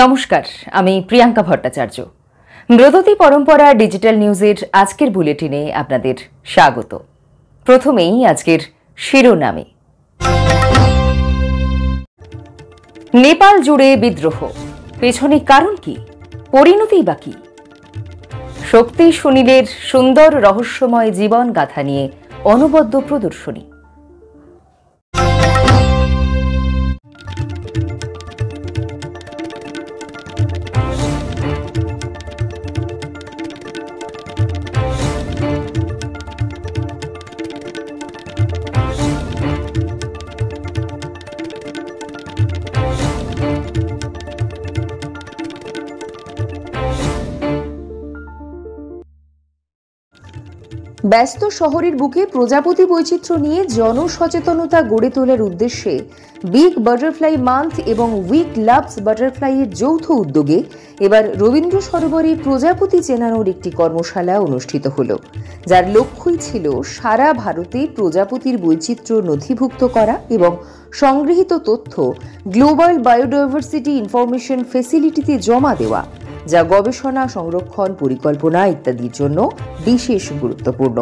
নমস্কার, আমি প্রিয়াঙ্কা ভট্টাচার্য। ব্রততী পরম্পরা ডিজিটাল নিউজের আজকের বুলেটিনে আপনাদের স্বাগত। প্রথমেই আজকের শিরোনামে, নেপাল জুড়ে বিদ্রোহ, পেছনে কারণ কি, পরিণতি বা কি? শক্তি সুনীলের সুন্দর রহস্যময় জীবন গাথা নিয়ে অনবদ্য প্রদর্শনী। ব্যস্ত শহরের বুকে প্রজাপতি বৈচিত্র্য নিয়ে জনসচেতনতা গড়ে তোলার উদ্দেশ্যে বিগ বাটারফ্লাই মান্থ এবং উইক লাভস বাটারফ্লাইয়ের যৌথ উদ্যোগে এবার রবীন্দ্র সরোবরে প্রজাপতি চেনানোর একটি কর্মশালা অনুষ্ঠিত হল, যার লক্ষ্যই ছিল সারা ভারতে প্রজাপতির বৈচিত্র্য নথিভুক্ত করা এবং সংগৃহীত তথ্য গ্লোবাল বায়োডাইভার্সিটি ইনফরমেশন ফ্যাসিলিটিতে জমা দেওয়া, যা গবেষণা, সংরক্ষণ, পরিকল্পনা ইত্যাদির জন্য বিশেষ গুরুত্বপূর্ণ।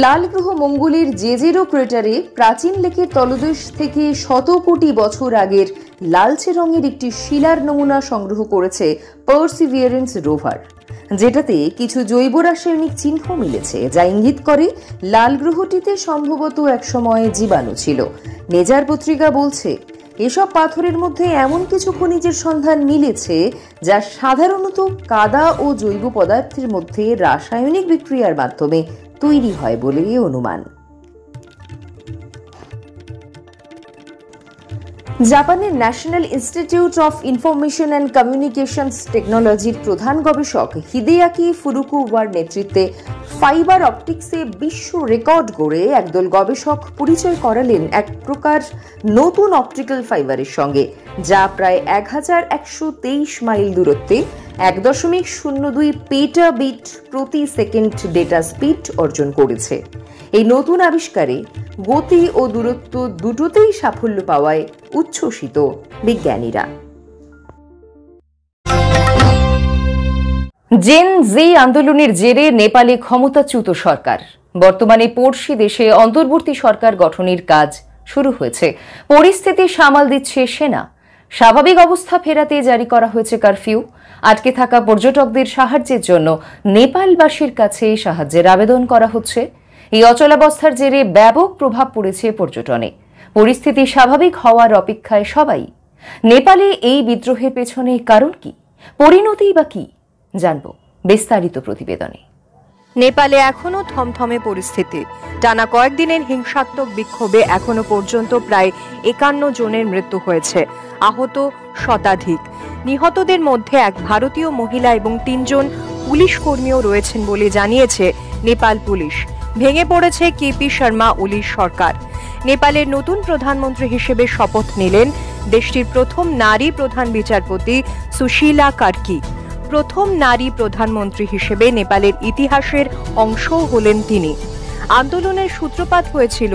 লাল গ্রহ মঙ্গলের জেজেরো ক্রেটারে প্রাচীন লেকের তলদেশ থেকে শত কোটি বছর আগের লালচে রঙের একটি শিলার নমুনা সংগ্রহ করেছে পার্সিভিয়ারেন্স রোভার, যেটাতে কিছু জৈব রাসায়নিক চিহ্ন মিলেছে, যা ইঙ্গিত করে লাল গ্রহটিতে সম্ভবত একসময় জীবাণু ছিল। নেচার পত্রিকা বলছে, এসব পাথরের মধ্যে এমন কিছু খনিজের সন্ধান মিলেছে যা সাধারণত কাদা ও জৈব পদার্থের মধ্যে রাসায়নিক বিক্রিয়ার মাধ্যমে তৈরি হয় বলে অনুমান। জাপানের national institute of information and communications টেকনোলজির প্রধান গবেষক হিদেয়াকি ফুরুকাওয়ার নেতৃত্বে ফাইবার অপটিক্সে বিশ্ব রেকর্ড গড়ে একদল গবেষক পরিচয় করালেন এক প্রকার নতুন অপটিক্যাল ফাইবারের সঙ্গে, যা প্রায় 1123 মাইল দূরত্বে 1.02 পেটাবিট প্রতি সেকেন্ড ডেটা স্পিড অর্জন করেছে। এই নতুন আবিষ্কারে গতি ও দূরত্ব দুটোতেই সাফল্য পাওয়ায় উচ্ছ্বসিত বিজ্ঞানীরা। জেন জি আন্দোলনের জেরে নেপালে ক্ষমতাচ্যুত সরকার। বর্তমানে পড়শি দেশে অন্তর্বর্তী সরকার গঠনের কাজ শুরু হয়েছে। পরিস্থিতি সামাল দিচ্ছে সেনা। স্বাভাবিক অবস্থা ফেরাতে জারি করা হয়েছে কারফিউ। আটকে থাকা পর্যটকদের সাহায্যের জন্য নেপালবাসীর কাছে সাহায্যের আবেদন করা হচ্ছে। এই অচলাবস্থার জেরে ব্যাপক প্রভাব পড়েছে পর্যটনে। পরিস্থিতি স্বাভাবিক হওয়ার অপেক্ষায় সবাই। নেপালে এই বিদ্রোহের পেছনে কারণ কি, পরিণতি বা কি, জানব বিস্তারিত প্রতিবেদনে। নেপালে এখনো থমথমে পরিস্থিতি। টানা কয়েকদিনের হিংসাত্মক বিক্ষোভে এখনো পর্যন্ত প্রায় 51 জনের মৃত্যু হয়েছে, আহত শতাধিক। নিহতদের মধ্যে এক ভারতীয় মহিলা এবং 3 জন পুলিশ কর্মীও রয়েছেন বলে জানিয়েছে নেপাল পুলিশ। ভেঙে পড়েছে কেপি শর্মা ওলির সরকার। নেপালের নতুন প্রধানমন্ত্রী হিসেবে শপথ নিলেন দেশটির প্রথম নারী প্রধান বিচারপতি সুশীলা কার্কি। প্রথম নারী প্রধানমন্ত্রী হিসেবে নেপালের ইতিহাসের অংশও হলেন তিনি। আন্দোলনের সূত্রপাত হয়েছিল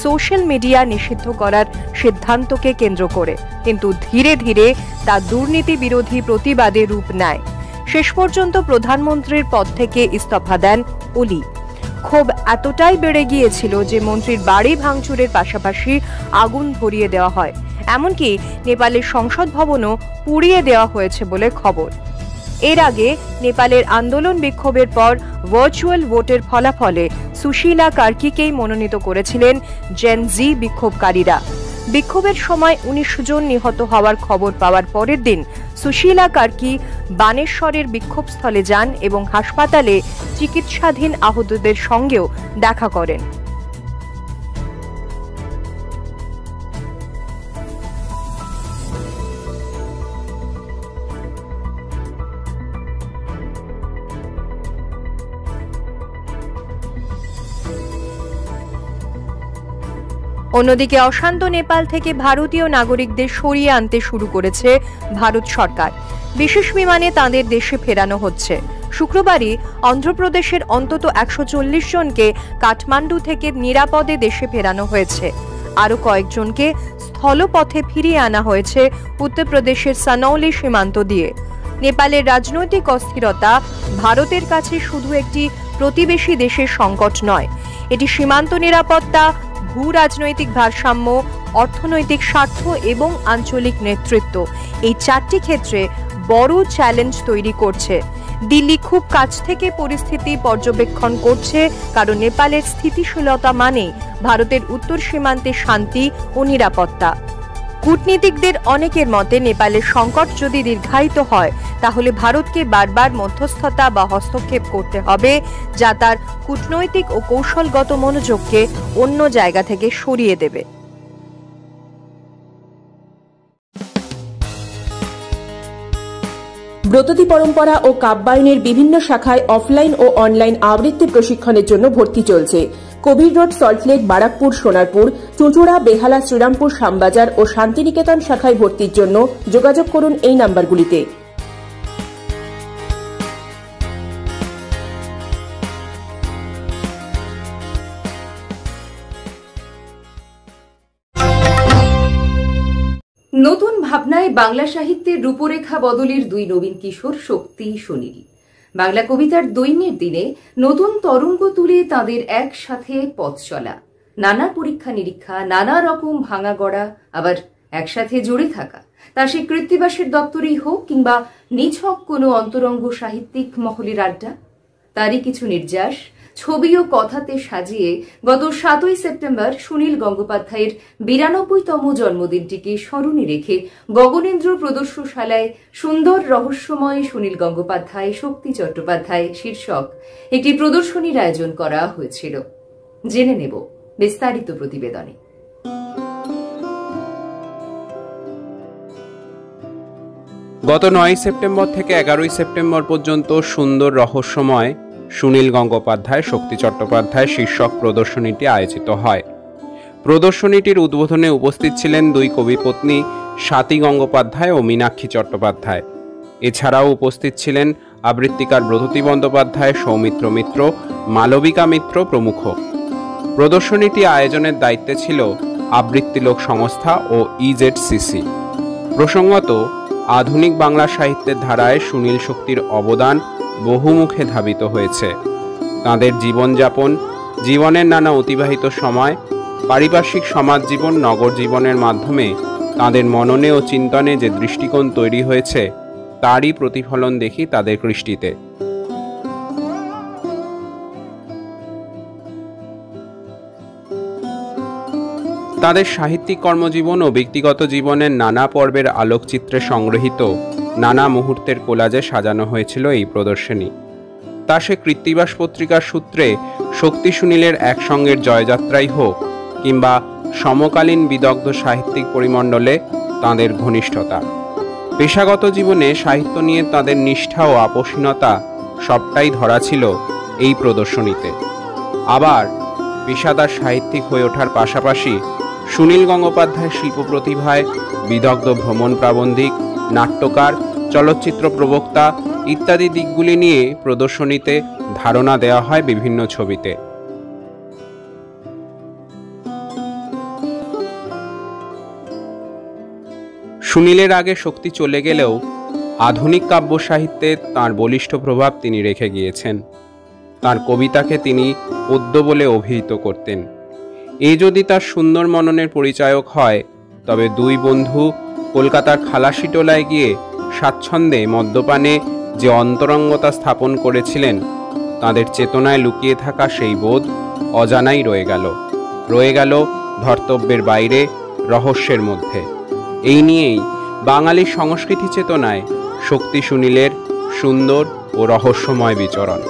সোশ্যাল মিডিয়া নিষিদ্ধ করার সিদ্ধান্তকে কেন্দ্র করে, কিন্তু ধীরে ধীরে তা দুর্নীতি বিরোধী প্রতিবাদে রূপ নেয়। শেষ পর্যন্ত প্রধানমন্ত্রীর পদ থেকে ইস্তফা দেন ওলি। ক্ষোভ এতটাই বেড়ে গিয়েছিল যে মন্ত্রীর বাড়ি ভাঙচুরের পাশাপাশি আগুন ধরিয়ে দেওয়া হয়। এমনকি নেপালের সংসদ ভবনও পুড়িয়ে দেওয়া হয়েছে বলে খবর। এর আগে নেপালের আন্দোলন বিক্ষোভের পর ভার্চুয়াল ভোটের ফলাফলে সুশীলা কার্কিকেই মনোনীত করেছিলেন জেন জি বিক্ষোভকারীরা। বিক্ষোভের সময় 19 জন নিহত হওয়ার খবর পাওয়ার পরের দিন সুশীলা কার্কি বানেশ্বরের বিক্ষোভস্থলে যান এবং হাসপাতালে চিকিৎসাধীন আহতদের সঙ্গেও দেখা করেন। অন্যদিকে অশান্ত নেপাল থেকে ভারতীয় নাগরিকদের সরিয়ে আনতে শুরু করেছে ভারত সরকার। বিশেষ বিমানে তাঁদের দেশে ফেরানো হচ্ছে। শুক্রবারই অন্ধ্রপ্রদেশের অন্তত 140 জনকে কাঠমান্ডু থেকে নিরাপদে দেশে ফেরানো হয়েছে। আরও কয়েকজনকে স্থলপথে ফিরিয়ে আনা হয়েছে উত্তরপ্রদেশের সানৌলি সীমান্ত দিয়ে। নেপালের রাজনৈতিক অস্থিরতা ভারতের কাছে শুধু একটি প্রতিবেশী দেশের সংকট নয়, এটি সীমান্ত নিরাপত্তা, ভূ রাজনৈতিক ভারসাম্য, অর্থনৈতিক স্বার্থ এবং আঞ্চলিক নেতৃত্ব, এই চারটি ক্ষেত্রে বড় চ্যালেঞ্জ তৈরি করছে। দিল্লি খুব কাছ থেকে পরিস্থিতি পর্যবেক্ষণ করছে, কারণ নেপালের স্থিতিশীলতা মানে ভারতের উত্তর সীমান্তে শান্তি ও নিরাপত্তা। কূটনীতিকদের অনেকের মতে নেপালের সংকট যদি দীর্ঘায়িত হয় তাহলে ভারতকে বারবার মধ্যস্থতা বা হস্তক্ষেপ করতে হবে, যা তার কূটনৈতিক ও কৌশলগত মনোযোগকে অন্য জায়গা থেকে সরিয়ে দেবে। ব্রততী পরম্পরা ও কাব্যায়নের বিভিন্ন শাখায় অফলাইন ও অনলাইন আবৃত্তি প্রশিক্ষণের জন্য ভর্তি চলছে। কবির রোড, সল্টলেক, বারাকপুর, সোনারপুর, চুঁচুড়া, বেহালা, শ্রীরামপুর, শ্যামবাজার ও শান্তিনিকেতন শাখায় ভর্তির জন্য যোগাযোগ করুন এই নাম্বারগুলিতে। নতুন ভাবনায় বাংলা সাহিত্যের রূপরেখা বদলের দুই নবীন কিশোর শক্তি, সুনীল। বাংলা কবিতার দৈন্যের দিনে নতুন তরঙ্গ তুলে তাদের একসাথে পথ চলা, নানা পরীক্ষা নিরীক্ষা, নানা রকম ভাঙা গড়া, আবার একসাথে জড়ে থাকা, তা সে কৃত্তিবাসের দপ্তরেই হোক কিংবা নিছক কোনো অন্তরঙ্গ সাহিত্যিক মহলের আড্ডা, তারই কিছু নির্যাস ছবি ও কথাতে সাজিয়ে গত 7ই সেপ্টেম্বর সুনীল গঙ্গোপাধ্যায়ের 92তম জন্মদিনটিকে স্মরণে রেখে গগনেন্দ্র প্রদর্শনশালায় সুন্দর রহস্যময় সুনীল গঙ্গোপাধ্যায়, শক্তি চট্টোপাধ্যায় শীর্ষক একটি প্রদর্শনীর আয়োজন করা হয়েছিল। জেনে নেব বিস্তারিত প্রতিবেদনে। গত 9 সেপ্টেম্বর থেকে 11 সেপ্টেম্বর পর্যন্ত সুন্দর রহস্যময় সুনীল গঙ্গোপাধ্যায়, শক্তি চট্টোপাধ্যায় শীর্ষক প্রদর্শনীটি আয়োজিত হয়। প্রদর্শনীটির উদ্বোধনে উপস্থিত ছিলেন দুই কবিপত্নী স্বাতী গঙ্গোপাধ্যায় ও মীনাক্ষী চট্টোপাধ্যায়। এছাড়াও উপস্থিত ছিলেন আবৃত্তিকার ব্রততী বন্দ্যোপাধ্যায়, সৌমিত্র মিত্র, মালবিকা মিত্র প্রমুখ। প্রদর্শনীটি আয়োজনের দায়িত্বে ছিল আবৃত্তি লোক সংস্থা ও ইজেডসিসি। প্রসঙ্গত, আধুনিক বাংলা সাহিত্যের ধারায় সুনীল শক্তির অবদান বহুমুখে ধাবিত হয়েছে। তাঁদের জীবনযাপন, জীবনের নানা অতিবাহিত সময়, পারিপার্শ্বিক সমাজ জীবন, নগর জীবনের মাধ্যমে তাঁদের মননে ও চিন্তনে যে দৃষ্টিকোণ তৈরি হয়েছে তারই প্রতিফলন দেখি তাদের কৃষ্টিতে। তাদের সাহিত্যিক কর্মজীবন ও ব্যক্তিগত জীবনের নানা পর্বের আলোকচিত্রে সংগৃহীত নানা মুহূর্তের কোলাজে সাজানো হয়েছিল এই প্রদর্শনী। তা সে কৃত্তিবাস পত্রিকার সূত্রে শক্তি সুনীলের একসঙ্গের জয়যাত্রাই হোক কিংবা সমকালীন বিদগ্ধ সাহিত্যিক পরিমণ্ডলে তাঁদের ঘনিষ্ঠতা, পেশাগত জীবনে সাহিত্য নিয়ে তাঁদের নিষ্ঠা ও আপোষহীনতা সবটাই ধরা ছিল এই প্রদর্শনীতে। আবার পেশাদার সাহিত্যিক হয়ে ওঠার পাশাপাশি সুনীল গঙ্গোপাধ্যায় শিল্প প্রতিভায় বিদগ্ধ ভ্রমণ প্রাবন্ধিক, নাট্যকার, চলচ্চিত্র প্রবক্তা ইত্যাদি দিকগুলি নিয়ে প্রদর্শনীতে ধারণা দেওয়া হয় বিভিন্ন ছবিতে। সুনীলের আগে শক্তি চলে গেলেও আধুনিক কাব্য সাহিত্যে তাঁর বলিষ্ঠ প্রভাব তিনি রেখে গিয়েছেন। তাঁর কবিতাকে তিনি পদ্য বলে অভিহিত করতেন। এই যদি তার সুন্দর মননের পরিচায়ক হয়, তবে দুই বন্ধু কলকাতার খালাসিটোলায় গিয়ে স্বাচ্ছন্দ্যে মদ্যপানে যে অন্তরঙ্গতা স্থাপন করেছিলেন, তাদের চেতনায় লুকিয়ে থাকা সেই বোধ অজানাই রয়ে গেল ধর্তব্যের বাইরে, রহস্যের মধ্যে। এই নিয়েই বাঙালির সংস্কৃতি চেতনায় শক্তি সুনীলের সুন্দর ও রহস্যময় বিচরণ।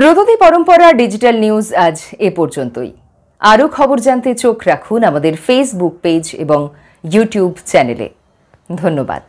দ্রুততি পরম্পরা ডিজিটাল নিউজ আজ এ পর্যন্তই। আরও খবর জানতে চোখ রাখুন আমাদের ফেসবুক পেজ এবং ইউটিউব চ্যানেলে। ধন্যবাদ।